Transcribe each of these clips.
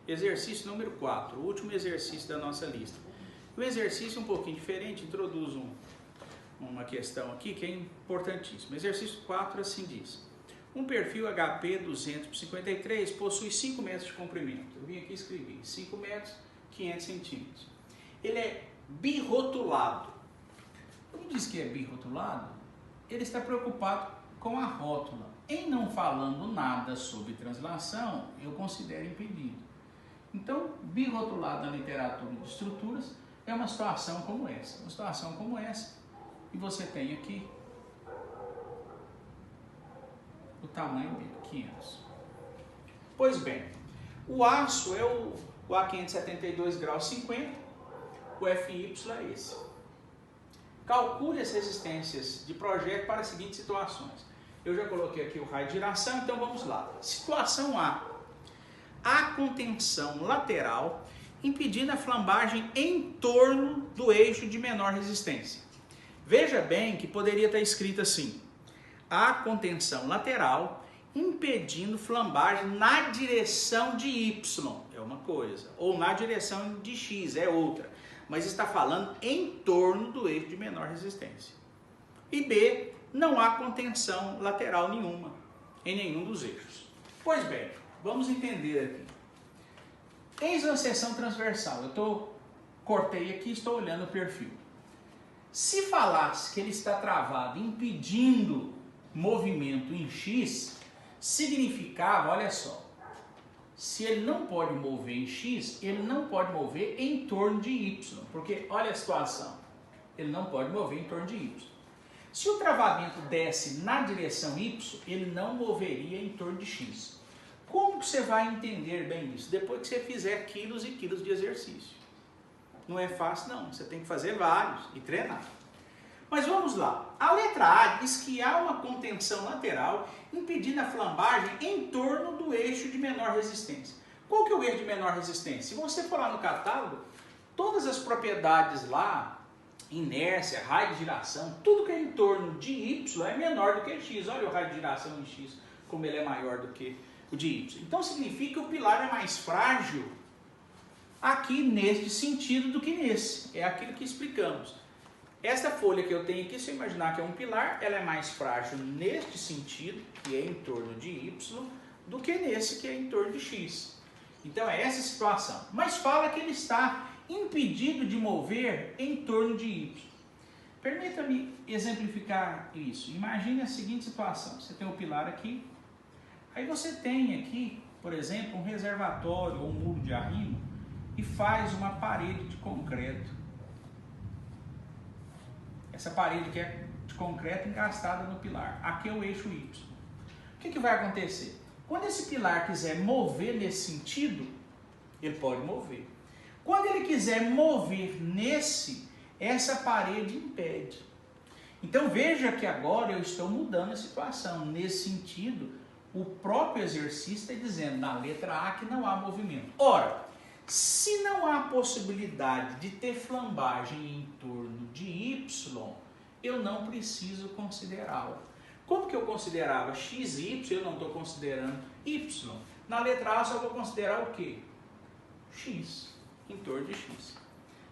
Exercício número 4, o último exercício da nossa lista. O exercício é um pouquinho diferente, introduz uma questão aqui que é importantíssima. Exercício 4 assim diz: um perfil HP 200 por 53 possui 5 metros de comprimento. Eu vim aqui e escrevi 5 metros, 500 centímetros. Ele é birrotulado. Quando diz que é birrotulado, ele está preocupado com a rótula. Em não falando nada sobre translação, eu considero impedido. Então, birrotulado na literatura de estruturas é uma situação como essa. Uma situação como essa, e você tem aqui o tamanho dele, 500. Pois bem, o aço é o A572 graus 50, o FY é esse. Calcule as resistências de projeto para as seguintes situações. Eu já coloquei aqui o raio de giração, então vamos lá. Situação A. Há contenção lateral impedindo a flambagem em torno do eixo de menor resistência. Veja bem que poderia estar escrito assim: há contenção lateral impedindo flambagem na direção de Y, é uma coisa, ou na direção de X, é outra, mas está falando em torno do eixo de menor resistência. E B, não há contenção lateral nenhuma em nenhum dos eixos. Pois bem, vamos entender aqui. Eis uma seção transversal. Cortei aqui e estou olhando o perfil. Se falasse que ele está travado impedindo movimento em X, significava, olha só, se ele não pode mover em X, ele não pode mover em torno de Y, porque olha a situação, ele não pode mover em torno de Y. Se o travamento desce na direção Y, ele não moveria em torno de X. Como que você vai entender bem isso? Depois que você fizer quilos e quilos de exercício. Não é fácil não, você tem que fazer vários e treinar. Mas vamos lá. A letra A diz que há uma contenção lateral impedindo a flambagem em torno do eixo de menor resistência. Qual que é o eixo de menor resistência? Se você for lá no catálogo, todas as propriedades lá, inércia, raio de giração, tudo que é em torno de Y é menor do que X. Olha o raio de giração em X, como ele é maior do que o de Y. Então significa que o pilar é mais frágil aqui neste sentido do que nesse. É aquilo que explicamos. Esta folha que eu tenho aqui, se eu imaginar que é um pilar, ela é mais frágil neste sentido, que é em torno de Y, do que nesse, que é em torno de X. Então é essa a situação. Mas fala que ele está impedido de mover em torno de Y. Permita-me exemplificar isso. Imagine a seguinte situação. Você tem o pilar aqui, aí você tem aqui, por exemplo, um reservatório ou um muro de arrimo e faz uma parede de concreto. Essa parede que é de concreto encastada no pilar. Aqui é o eixo Y. O que vai acontecer? Quando esse pilar quiser mover nesse sentido, ele pode mover. Quando ele quiser mover nesse, essa parede impede. Então veja que agora eu estou mudando a situação. Nesse sentido, o próprio exercício está dizendo na letra A que não há movimento. Ora, se não há possibilidade de ter flambagem em torno de Y, eu não preciso considerá-la. Como que eu considerava X e Y, eu não estou considerando Y. Na letra A eu só vou considerar o quê? X, em torno de X.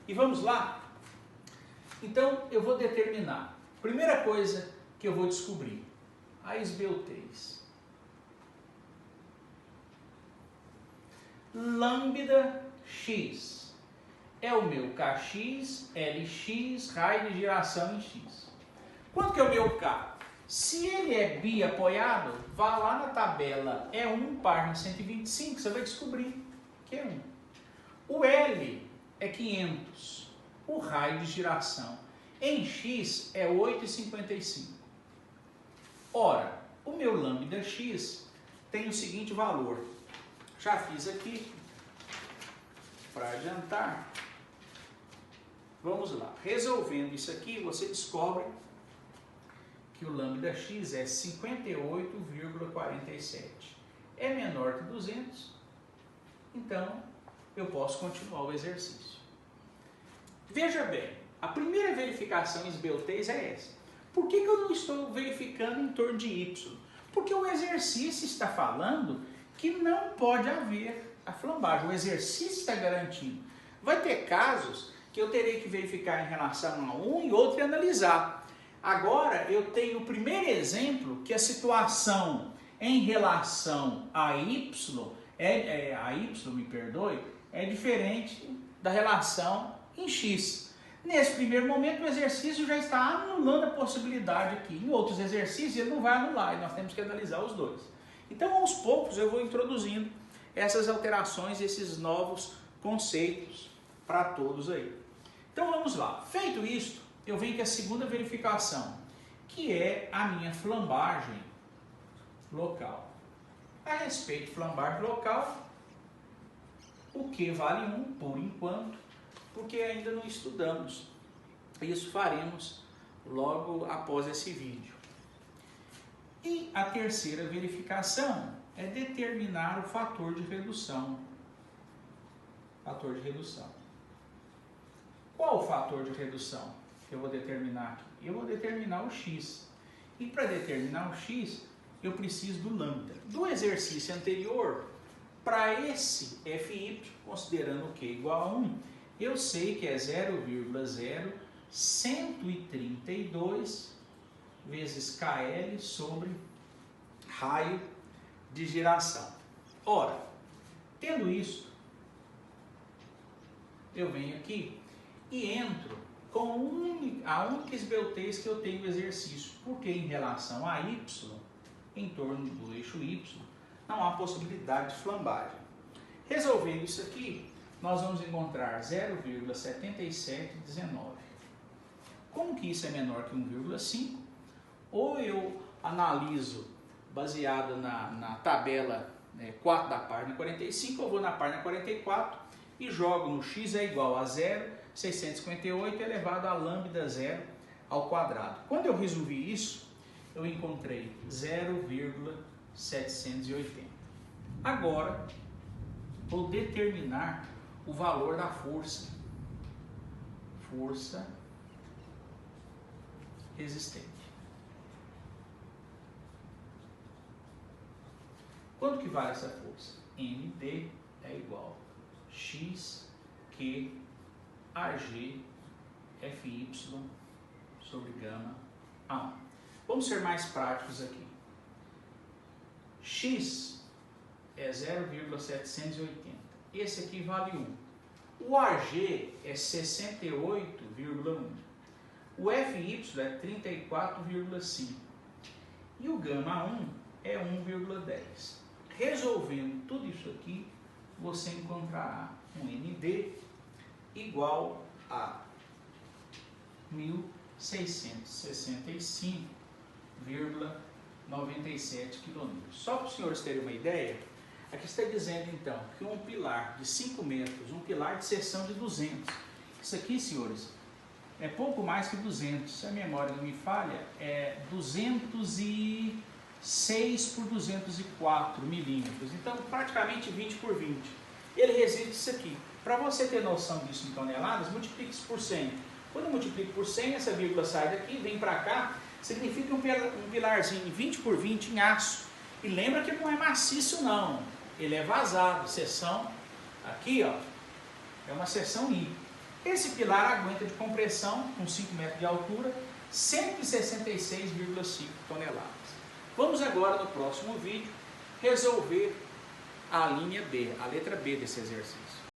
E vamos lá? Então eu vou determinar. Primeira coisa que eu vou descobrir, a esbeltez. Lambda X é o meu Kx, Lx, raio de giração em X. Quanto que é o meu K? Se ele é biapoiado, vá lá na tabela E1, página 125, você vai descobrir que é 1. O L é 500, o raio de giração em X é 8,55. Ora, o meu lambda X tem o seguinte valor. Já fiz aqui, para adiantar, vamos lá. Resolvendo isso aqui, você descobre que o lambda x é 58,47. É menor que 200, então eu posso continuar o exercício. Veja bem, a primeira verificação em esbeltez é essa. Por que eu não estou verificando em torno de y? Porque o exercício está falando que não pode haver a flambagem, o exercício está garantindo. Vai ter casos que eu terei que verificar em relação a um e outro e analisar. Agora, eu tenho o primeiro exemplo que a situação em relação a Y, é diferente da relação em X. Nesse primeiro momento, o exercício já está anulando a possibilidade aqui. Em outros exercícios, ele não vai anular, e nós temos que analisar os dois. Então, aos poucos, eu vou introduzindo essas alterações, esses novos conceitos para todos aí. Então, vamos lá. Feito isto, eu venho com a segunda verificação, que é a minha flambagem local. A respeito de flambagem local, o Q vale 1 por enquanto, porque ainda não estudamos. Isso faremos logo após esse vídeo. E a terceira verificação é determinar o fator de redução. Fator de redução. Qual o fator de redução que eu vou determinar aqui? Eu vou determinar o x. E para determinar o x, eu preciso do lambda. Do exercício anterior, para esse FY, considerando o Q igual a 1, eu sei que é 0,0132 vezes KL sobre raio de giração. Ora, tendo isso, eu venho aqui e entro com a única esbeltez que eu tenho no exercício, porque em relação a y, em torno do eixo y, não há possibilidade de flambagem. Resolvendo isso aqui, nós vamos encontrar 0,7719. Como que isso é menor que 1,5? Ou eu analiso baseado na tabela 4 da página 45, eu vou na página 44 e jogo no x é igual a 0,658 elevado a lambda 0 ao quadrado. Quando eu resolvi isso, eu encontrei 0,780. Agora, vou determinar o valor da força. Força resistente. Quanto que vale essa força? MD é igual a X, Q, AG, FY sobre gama A1. Vamos ser mais práticos aqui. X é 0,780. Esse aqui vale 1. O AG é 68,1. O FY é 34,5. E o gama 1 é 1,10. Resolvendo tudo isso aqui, você encontrará um ND igual a 1.665,97 kN. Só para os senhores terem uma ideia, aqui está dizendo então que um pilar de 5 metros, um pilar de seção de 200. Isso aqui, senhores, é pouco mais que 200. Se a memória não me falha, é 206 por 204 milímetros. Então, praticamente 20 por 20. Ele resiste isso aqui. Para você ter noção disso em toneladas, multiplique isso por 100. Quando eu multiplico por 100, essa vírgula sai daqui, vem para cá, significa um pilarzinho 20 por 20 em aço. E lembra que não é maciço não, ele é vazado. Seção, aqui ó, é uma seção I. Esse pilar aguenta de compressão, com 5 metros de altura, 166,5 toneladas. Vamos agora, no próximo vídeo, resolver a linha B, a letra B desse exercício.